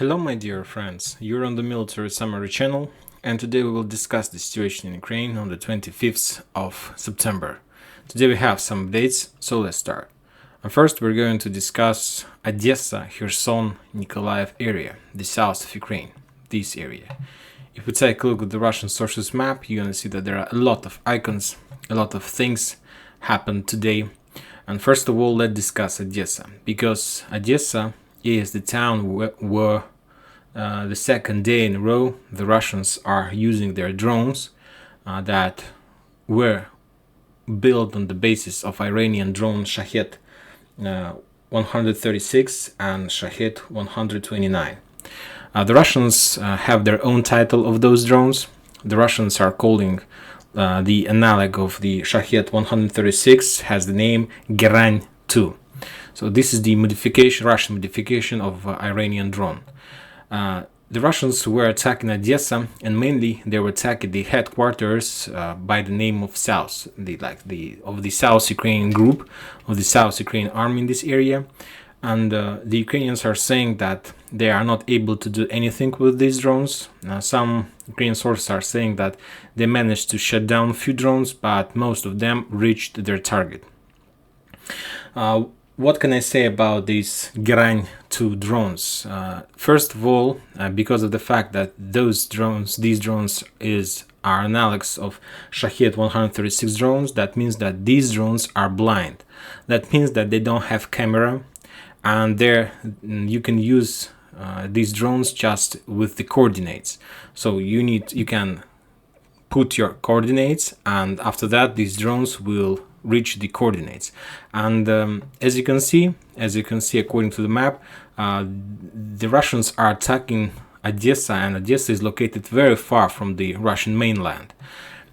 Hello my dear friends, you're on the Military Summary channel, and today we will discuss the situation in Ukraine on the 25th of September. Today we have some updates, so let's start. And first we're going to discuss Odessa, Kherson, Nikolaev area, the south of Ukraine, this area. If we take a look at the Russian sources map, you're going to see that there are a lot of icons, a lot of things happened today. And first of all, let's discuss Odessa, because Odessa is the town where the second day in a row the Russians are using their drones that were built on the basis of Iranian drone Shahed 136 and Shahed 129. The Russians have their own title of those drones. The Russians are calling the analog of the Shahed 136 has the name Gerань 2. So this is the modification, Russian modification of Iranian drone. The Russians were attacking Odessa, and mainly they were attacking the headquarters by the name of South, of the South Ukrainian group, of the South Ukrainian army in this area. And the Ukrainians are saying that they are not able to do anything with these drones. Some Ukrainian sources are saying that they managed to shut down a few drones, but most of them reached their target. What can I say about these Gerань 2 drones? First of all, because of the fact that these drones are analogs of Shahed 136 drones, that means that these drones are blind. That means that they don't have camera, and you can use these drones just with the coordinates. So you can put your coordinates, and after that these drones will reach the coordinates. And as you can see according to the map, the Russians are attacking Odessa, and Odessa is located very far from the Russian mainland.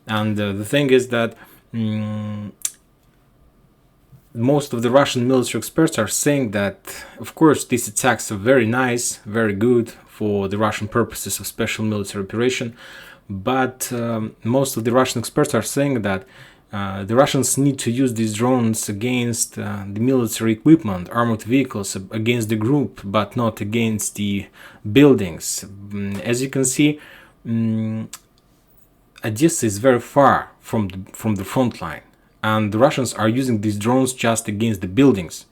And the thing is that most of the Russian military experts are saying that, of course, these attacks are very nice, very good for the Russian purposes of special military operation, but most of the Russian experts are saying that the Russians need to use these drones against the military equipment, armored vehicles, against the group, but not against the buildings. As you can see, Odessa is very far from the front line, and the Russians are using these drones just against the buildings.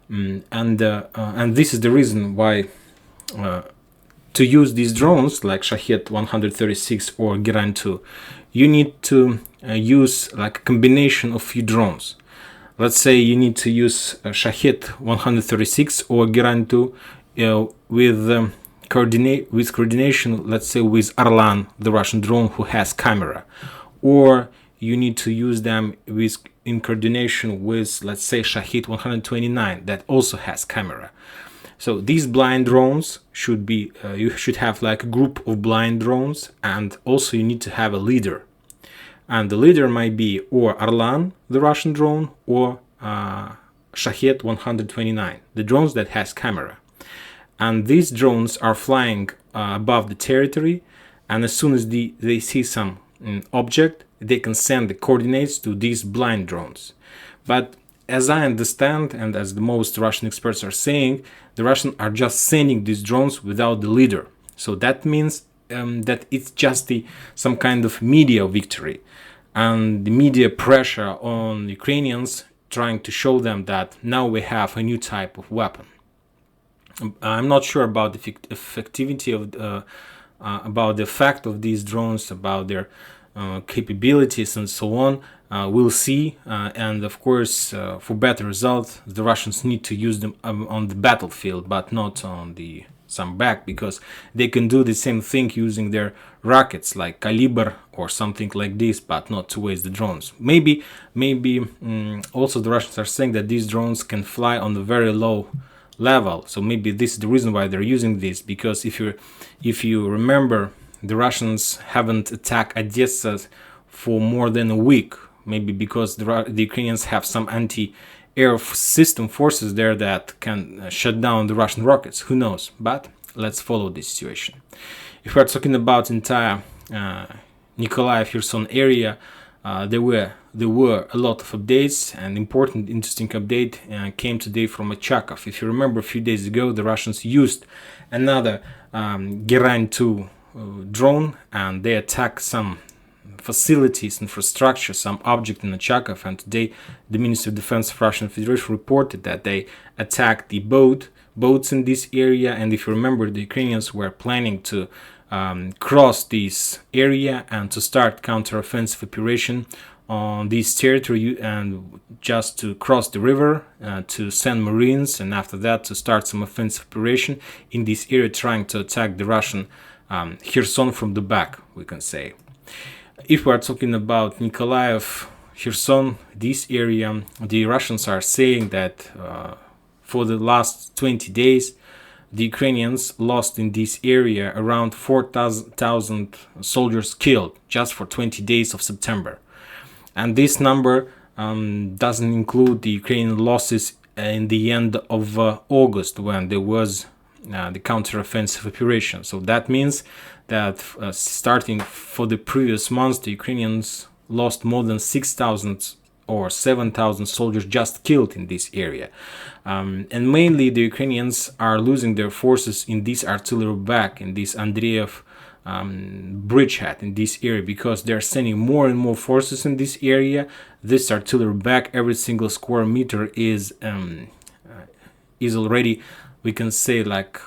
And this is the reason why to use these drones like Shahed 136 or Gerань 2, you need to use like a combination of few drones. Let's say you need to use Shahed 136 or Gerань 2 with coordination, let's say with Orlan, the Russian drone who has camera, or you need to use them in coordination with, let's say, Shahed 129 that also has camera. So these blind drones should be, you should have like a group of blind drones, and also you need to have a leader. And the leader might be or Orlan, the Russian drone, or Shahed 129, the drones that has camera. And these drones are flying above the territory, and as soon as they see some object, they can send the coordinates to these blind drones. But as I understand, and as the most Russian experts are saying, the Russians are just sending these drones without the leader. So that means that it's just some kind of media victory, and the media pressure on Ukrainians trying to show them that now we have a new type of weapon. I'm not sure about the effectivity of about the effect of these drones, about their capabilities and so on. We'll see, and of course for better results the Russians need to use them on the battlefield, but not on some back, because they can do the same thing using their rockets like Caliber or something like this, but not to waste the drones. Maybe also the Russians are saying that these drones can fly on a very low level, so maybe this is the reason why they're using this, because if you remember, the Russians haven't attacked Odessa for more than a week, maybe because the Ukrainians have some anti-air system forces there that can shut down the Russian rockets. Who knows? But let's follow this situation. If we're talking about entire Nikolaev Kherson area, there were a lot of updates, and important, interesting update came today from Achakov. If you remember, a few days ago, the Russians used another Geran 2 drone, and they attacked some facilities, infrastructure, some object in Achakov. And today, the Ministry of Defense of Russian Federation reported that they attacked the boats in this area. And if you remember, the Ukrainians were planning to cross this area and to start counteroffensive operation on this territory, and just to cross the river, to send Marines, and after that to start some offensive operation in this area, trying to attack the Russian Kherson from the back, we can say. If we are talking about Nikolaev, Kherson, this area, the Russians are saying that for the last 20 days, the Ukrainians lost in this area around 4,000 soldiers killed just for 20 days of September. And this number doesn't include the Ukrainian losses in the end of August, when there was the counteroffensive operation. So that means that starting for the previous months, the Ukrainians lost more than 6,000 or 7,000 soldiers just killed in this area. And mainly the Ukrainians are losing their forces in this artillery back, in this Andreev bridgehead in this area, because they're sending more and more forces in this area. This artillery back, every single square meter is already, we can say, like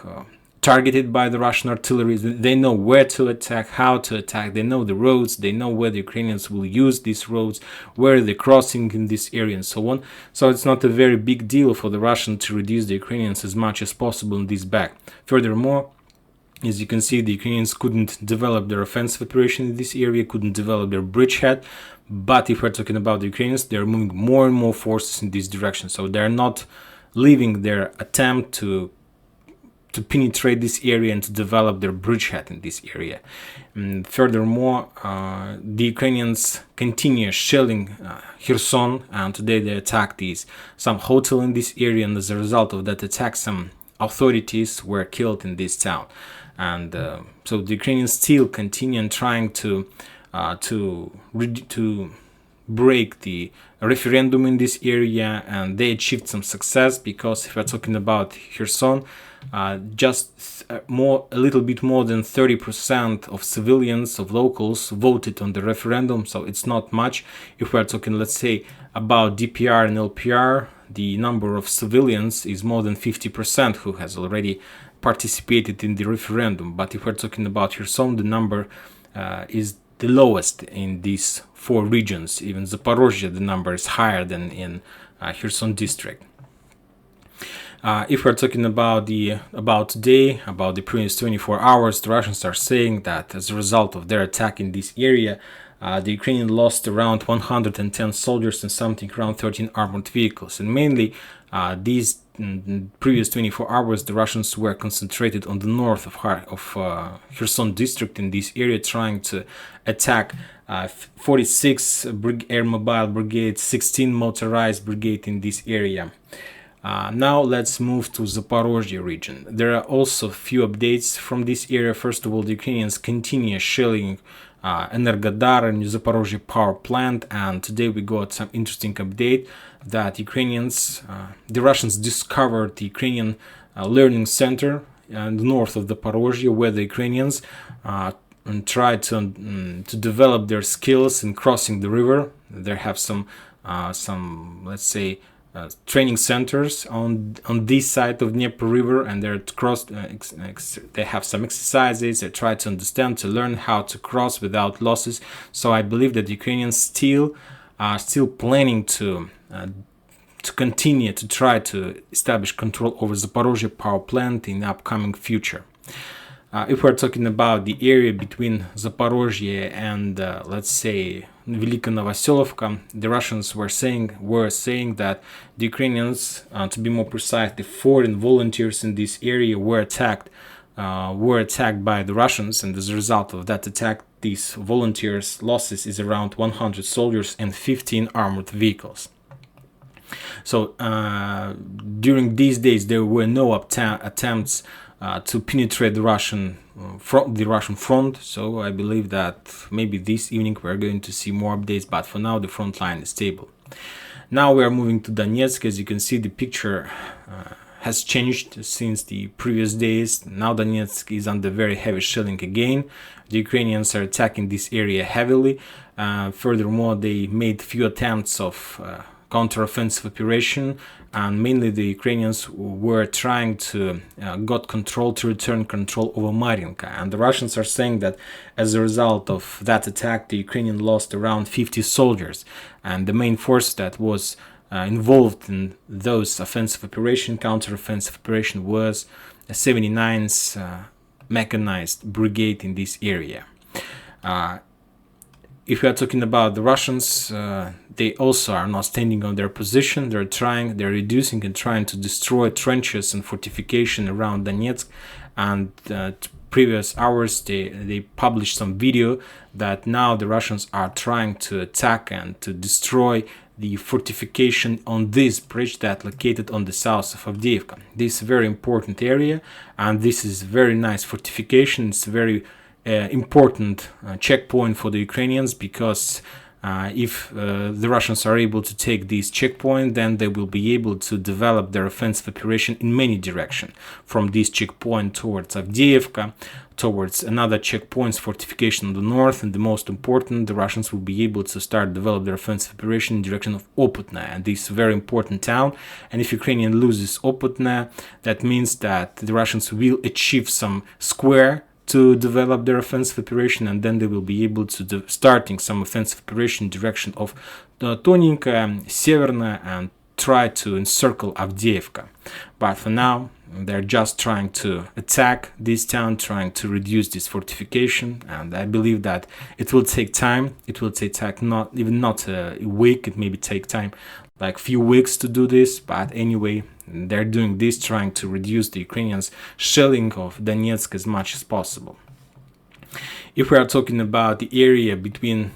targeted by the Russian artillery. They know where to attack, how to attack. They know the roads. They know where the Ukrainians will use these roads, where they're crossing in this area, and so on. So it's not a very big deal for the Russians to reduce the Ukrainians as much as possible in this back. Furthermore, as you can see, the Ukrainians couldn't develop their offensive operation in this area, couldn't develop their bridgehead. But if we're talking about the Ukrainians, they're moving more and more forces in this direction. So they're not leaving their attempt to penetrate this area and to develop their bridgehead in this area. And furthermore, the Ukrainians continue shelling Kherson, and today they attacked some hotel in this area, and as a result of that attack, some authorities were killed in this town. And so the Ukrainians still continue trying to break the referendum in this area, and they achieved some success, because if we're talking about Kherson, just a little bit more than 30% of civilians, of locals, voted on the referendum. So it's not much. If we're talking, let's say, about DPR and LPR, the number of civilians is more than 50% who has already participated in the referendum. But if we're talking about Kherson, the number is the lowest in these four regions. Even Zaporizhzhia, the number is higher than in Kherson district. If we're talking about today, about the previous 24 hours, the Russians are saying that as a result of their attack in this area, the Ukrainians lost around 110 soldiers and something around 13 armored vehicles. And mainly these previous 24 hours, the Russians were concentrated on the north of Kherson district in this area, trying to attack 46 air mobile brigade, 16 motorized brigade in this area. Now let's move to Zaporizhzhia region. There are also a few updates from this area. First of all, the Ukrainians continue shelling Energodar and Zaporizhzhia power plant, and today we got some interesting update that the Russians discovered the Ukrainian learning center north of Zaporizhzhia, where the Ukrainians try to develop their skills in crossing the river. They have some let's say training centers on this side of Dnieper River, and they have some exercises. They try to understand, to learn how to cross without losses. So I believe that the Ukrainians still planning to continue to try to establish control over Zaporizhzhia power plant in the upcoming future. If we're talking about the area between Zaporizhzhia and let's say Velika Novoselovka, the Russians were saying that the Ukrainians, to be more precise, the foreign volunteers in this area were attacked by the Russians, and as a result of that attack, these volunteers' losses is around 100 soldiers and 15 armored vehicles. So during these days, there were no attempts to penetrate the Russian front. So I believe that maybe this evening we're going to see more updates, but for now the front line is stable. Now we are moving to Donetsk. As you can see, the picture has changed since the previous days. Now Donetsk is under very heavy shelling again. The Ukrainians are attacking this area heavily. Furthermore, they made few attempts of counter-offensive operation, and mainly the Ukrainians were trying to return control over Mariinka. And the Russians are saying that as a result of that attack, the Ukrainians lost around 50 soldiers, and the main force that was involved in those counter-offensive operation was a 79th mechanized brigade in this area. If we are talking about the Russians, they also are not standing on their position. They're reducing and trying to destroy trenches and fortification around Donetsk. And previous hours, they published some video that now the Russians are trying to attack and to destroy the fortification on this bridge that located on the south of Avdiivka. This is a very important area, and this is very nice fortification. It's very important checkpoint for the Ukrainians, because if the Russians are able to take this checkpoint, then they will be able to develop their offensive operation in many directions, from this checkpoint towards Avdiivka, towards another checkpoints fortification on the north, and the most important, the Russians will be able to start develop their offensive operation in the direction of Oputne, and this is a very important town. And if Ukrainian loses Oputne, that means that the Russians will achieve some square to develop their offensive operation, and then they will be able to starting some offensive operation in direction of Toninka, Severna, and try to encircle Avdiivka. But for now, they're just trying to attack this town, trying to reduce this fortification, and I believe that it will take time. It will take time, not a week. It maybe take time, like few weeks to do this. But anyway, they're doing this, trying to reduce the Ukrainians' shelling of Donetsk as much as possible. If we are talking about the area between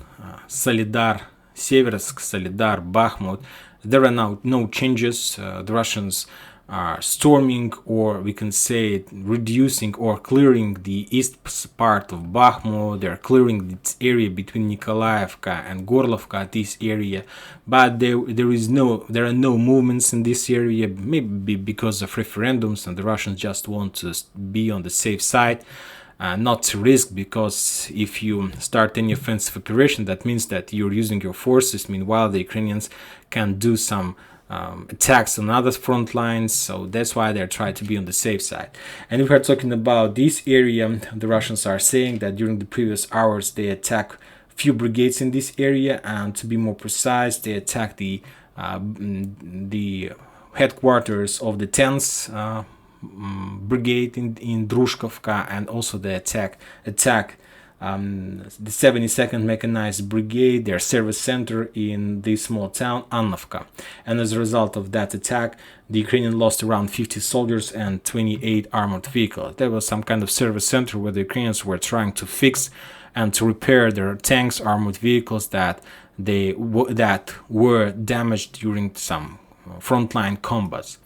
Solidar, Seversk, Solidar, Bakhmut, there are now no changes. The Russians are storming, or we can say reducing or clearing the east part of Bakhmut. They're clearing this area between Nikolaevka and Gorlovka, this area, but there are no movements in this area, maybe because of referendums, and the Russians just want to be on the safe side. Not to risk, because if you start any offensive operation, that means that you're using your forces. Meanwhile, the Ukrainians can do some attacks on other front lines, so that's why they're trying to be on the safe side. And if we're talking about this area, the Russians are saying that during the previous hours they attacked few brigades in this area, and to be more precise, they attacked the headquarters of the 10th brigade in Drushkovka, and also they attack the 72nd Mechanized Brigade, their service center in this small town, Annovka. And as a result of that attack, the Ukrainians lost around 50 soldiers and 28 armored vehicles. There was some kind of service center where the Ukrainians were trying to fix and to repair their tanks, armored vehicles that were damaged during some frontline combats.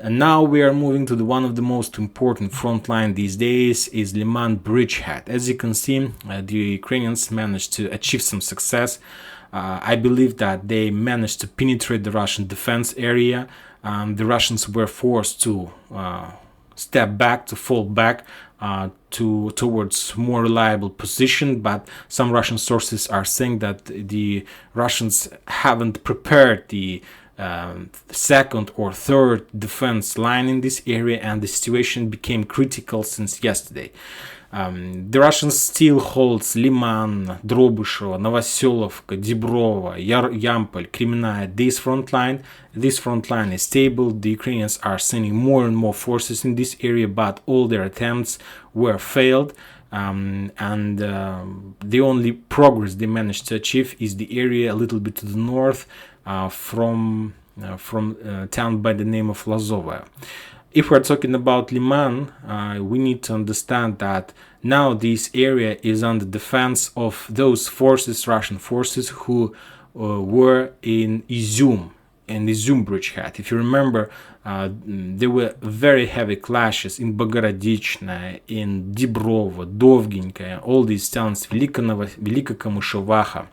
And now we are moving to one of the most important front line these days is Liman bridgehead. As you can see, the Ukrainians managed to achieve some success. I believe that they managed to penetrate the Russian defense area. The Russians were forced to fall back towards more reliable position, but some Russian sources are saying that the Russians haven't prepared the second or third defense line in this area, and the situation became critical since yesterday. The Russians still holds Liman, Drobyshevo, Novoselovka, Dibrova, Yampol, Kremenaya, this front line. This front line is stable. The Ukrainians are sending more and more forces in this area, but all their attempts were failed. The only progress they managed to achieve is the area a little bit to the north, from a town by the name of Lazova. If we're talking about Liman, we need to understand that now this area is under defense of those forces, Russian forces, who were in Izum. in the Zoom bridgehead. If you remember, there were very heavy clashes in Bogorodichna, in Dibrovo, Dovgenka, all these towns, Velika Kamushovaha.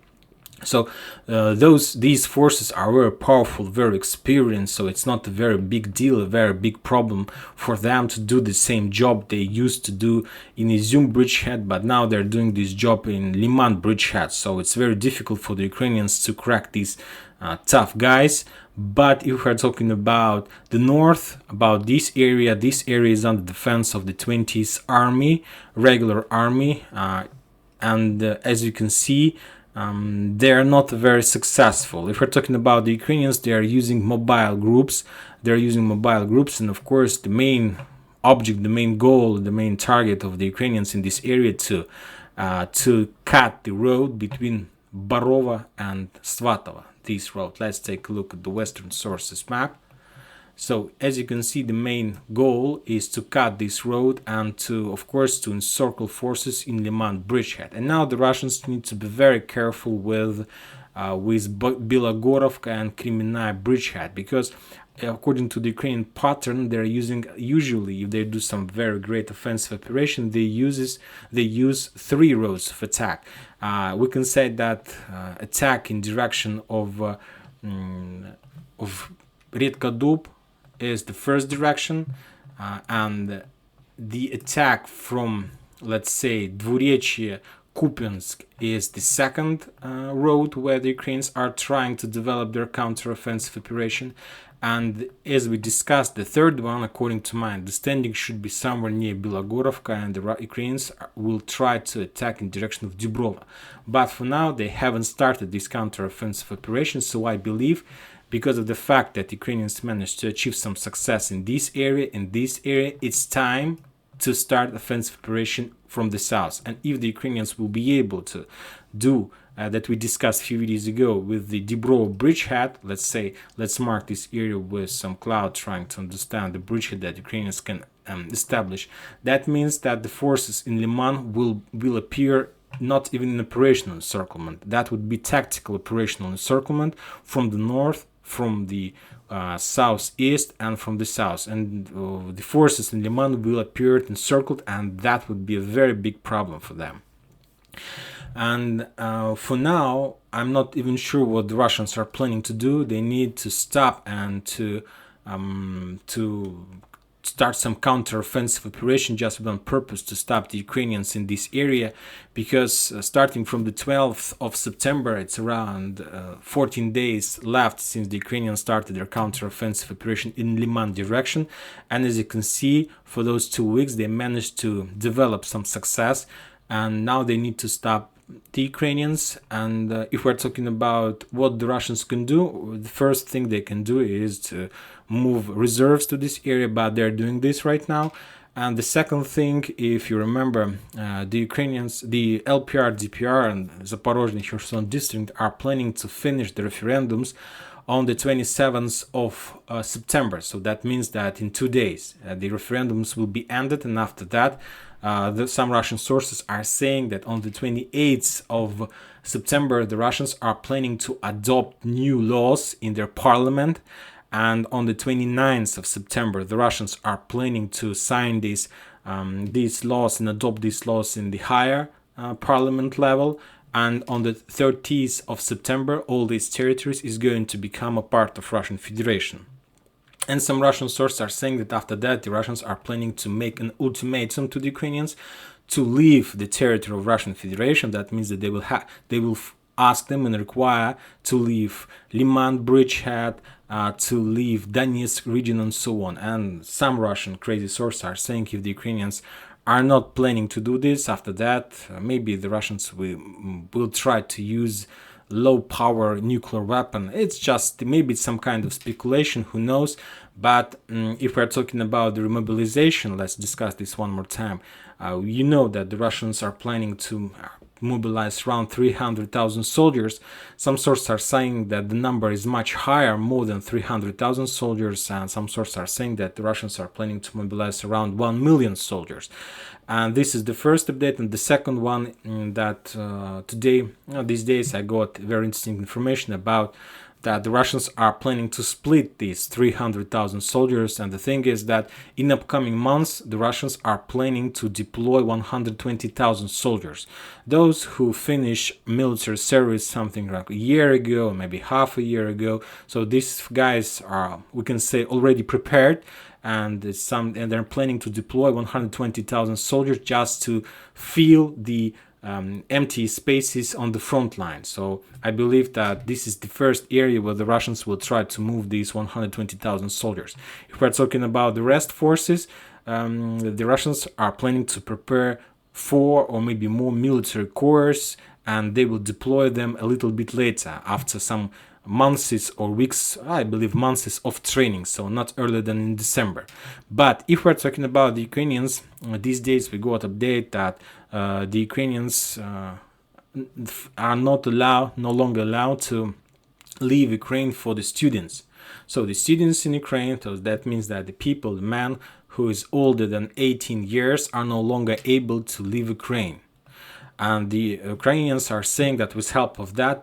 So these forces are very powerful, very experienced, so it's not a very big deal, a very big problem for them to do the same job they used to do in Izum bridgehead, but now they're doing this job in Liman bridgehead. So it's very difficult for the Ukrainians to crack these tough guys. But if we're talking about the north, about this area is under defense of the 20th Army, regular army, and as you can see, they are not very successful. If we're talking about the Ukrainians, they are using mobile groups. And of course, the main object, the main goal, the main target of the Ukrainians in this area to cut the road between Barova and Svatova. This road. Let's take a look at the Western Sources map. So as you can see, the main goal is to cut this road and to, of course, to encircle forces in Liman bridgehead. And now the Russians need to be very careful with Bilogorovka and Kremenaya bridgehead, because according to the Ukrainian pattern, they're using, usually if they do some very great offensive operation, they use 3 roads of attack. We can say that attack in direction of Redkadub is the first direction, and the attack from, let's say, Dvorechye, Kupiansk is the second road where the Ukrainians are trying to develop their counter-offensive operation. And as we discussed, the third one, according to my understanding, should be somewhere near Bilogorovka, and the Ukrainians will try to attack in direction of Dubrova. But for now, they haven't started this counter-offensive operation, so I believe, because of the fact that Ukrainians managed to achieve some success in this area, it's time to start offensive operation from the south. And if the Ukrainians will be able to do that we discussed a few videos ago with the Dibrovo bridgehead, let's mark this area with some cloud, trying to understand the bridgehead that Ukrainians can establish. That means that the forces in Liman will appear not even in operational encirclement. That would be tactical operational encirclement from the north, from the southeast, and from the south. And the forces in Liman will appear encircled, and that would be a very big problem for them. And for now, I'm not even sure what the Russians are planning to do. They need to stop and to start some counter-offensive operation just on purpose to stop the Ukrainians in this area, because starting from the 12th of September, it's around 14 days left since the Ukrainians started their counter-offensive operation in Liman direction. And as you can see, for those 2 weeks, they managed to develop some success, and now they need to stop the Ukrainians. And if we're talking about what the Russians can do, the first thing they can do is to move reserves to this area, but they're doing this right now. And the second thing, if you remember, the Ukrainians, the LPR, DPR, and Zaporizhzhia and Kherson district are planning to finish the referendums on the 27th of September. So that means that in 2 days, the referendums will be ended, and after that, some Russian sources are saying that on the 28th of September, the Russians are planning to adopt new laws in their parliament. And on the 29th of September, the Russians are planning to sign these laws and adopt these laws in the higher parliament level. And on the 30th of September, all these territories is going to become a part of Russian Federation. And some Russian sources are saying that after that, the Russians are planning to make an ultimatum to the Ukrainians to leave the territory of Russian Federation. That means that they will ask them and require to leave Liman bridgehead, to leave Donetsk region, and so on. And some Russian crazy sources are saying if the Ukrainians are not planning to do this, after that, maybe the Russians will try to use low power nuclear weapon. It's just maybe it's some kind of speculation, who knows. But if we're talking about the remobilization, let's discuss this one more time. You know that the Russians are planning to mobilize around 300,000 soldiers. Some sources are saying that the number is much higher, more than 300,000 soldiers, and some sources are saying that the Russians are planning to mobilize around 1 million soldiers. And this is the first update. And the second one, that today, these days, I got very interesting information about that the Russians are planning to split these 300,000 soldiers, and the thing is that in upcoming months the Russians are planning to deploy 120,000 soldiers. Those who finish military service something like a year ago, maybe half a year ago. So these guys are, we can say, already prepared, and they're planning to deploy 120,000 soldiers just to fill the empty spaces on the front line. So I believe that this is the first area where the Russians will try to move these 120,000 soldiers. If we're talking about the rest forces, the Russians are planning to prepare 4 or maybe more military corps, and they will deploy them a little bit later, after some months or weeks, I believe months of training, so not earlier than in December. But if we're talking about the Ukrainians, these days we got update that the Ukrainians are no longer allowed to leave Ukraine for the students. So the students in Ukraine, so that means that the people, the man who is older than 18 years are no longer able to leave Ukraine. And the Ukrainians are saying that with help of that,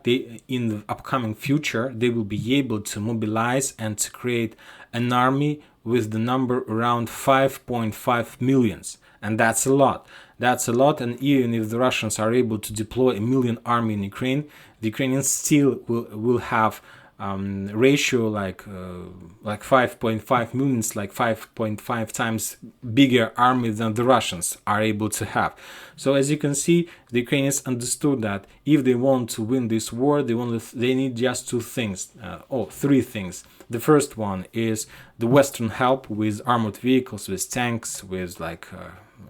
in the upcoming future, they will be able to mobilize and to create an army with the number around 5.5 millions. And that's a lot. That's a lot. And even if the Russians are able to deploy a million army in Ukraine, the Ukrainians still will have ratio like 5.5 millions, like 5.5 times bigger army than the Russians are able to have. So as you can see, the Ukrainians understood that if they want to win this war, they need just three things. The first one is the Western help with armored vehicles, with tanks, with a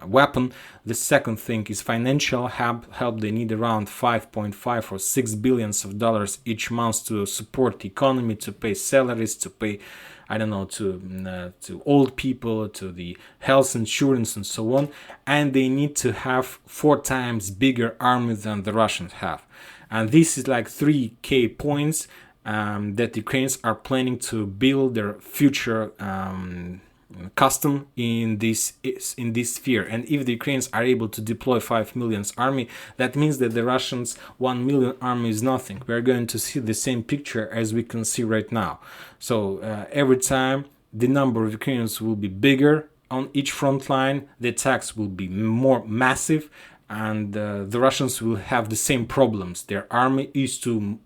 weapon. The second thing is financial help. They need around 5.5 or 6 billions of dollars each month to support the economy, to pay salaries, to pay, I don't know, to old people, to the health insurance and so on. And they need to have 4 times bigger army than the Russians have. And this is like 3 key points that the Ukrainians are planning to build their future custom in this sphere. And if the Ukrainians are able to deploy 5 million army, that means that the Russians 1 million army is nothing. We're going to see the same picture as we can see right now. So every time the number of Ukrainians will be bigger on each front line, the attacks will be more massive, and the Russians will have the same problems. Their army is too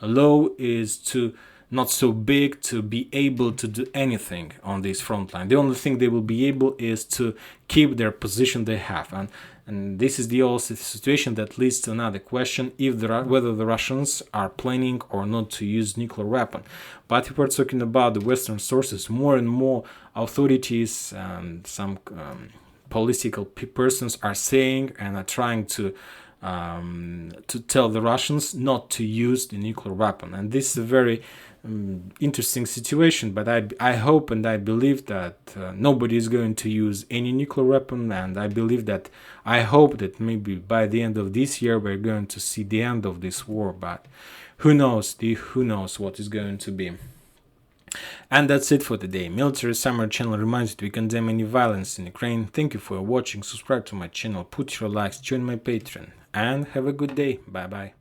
low, is too not so big to be able to do anything on this front line. The only thing they will be able is to keep their position they have. And this is the also situation that leads to another question, whether the Russians are planning or not to use nuclear weapon. But if we're talking about the Western sources, more and more authorities and some political persons are saying and are trying to tell the Russians not to use the nuclear weapon. And this is a very interesting situation, but I hope and I believe that nobody is going to use any nuclear weapon, and I hope that maybe by the end of this year we're going to see the end of this war, but who knows what is going to be. And that's it for today. Military Summer channel reminds you to condemn any violence in Ukraine. Thank you for watching, subscribe to my channel, put your likes, join my Patreon, and have a good day. Bye bye.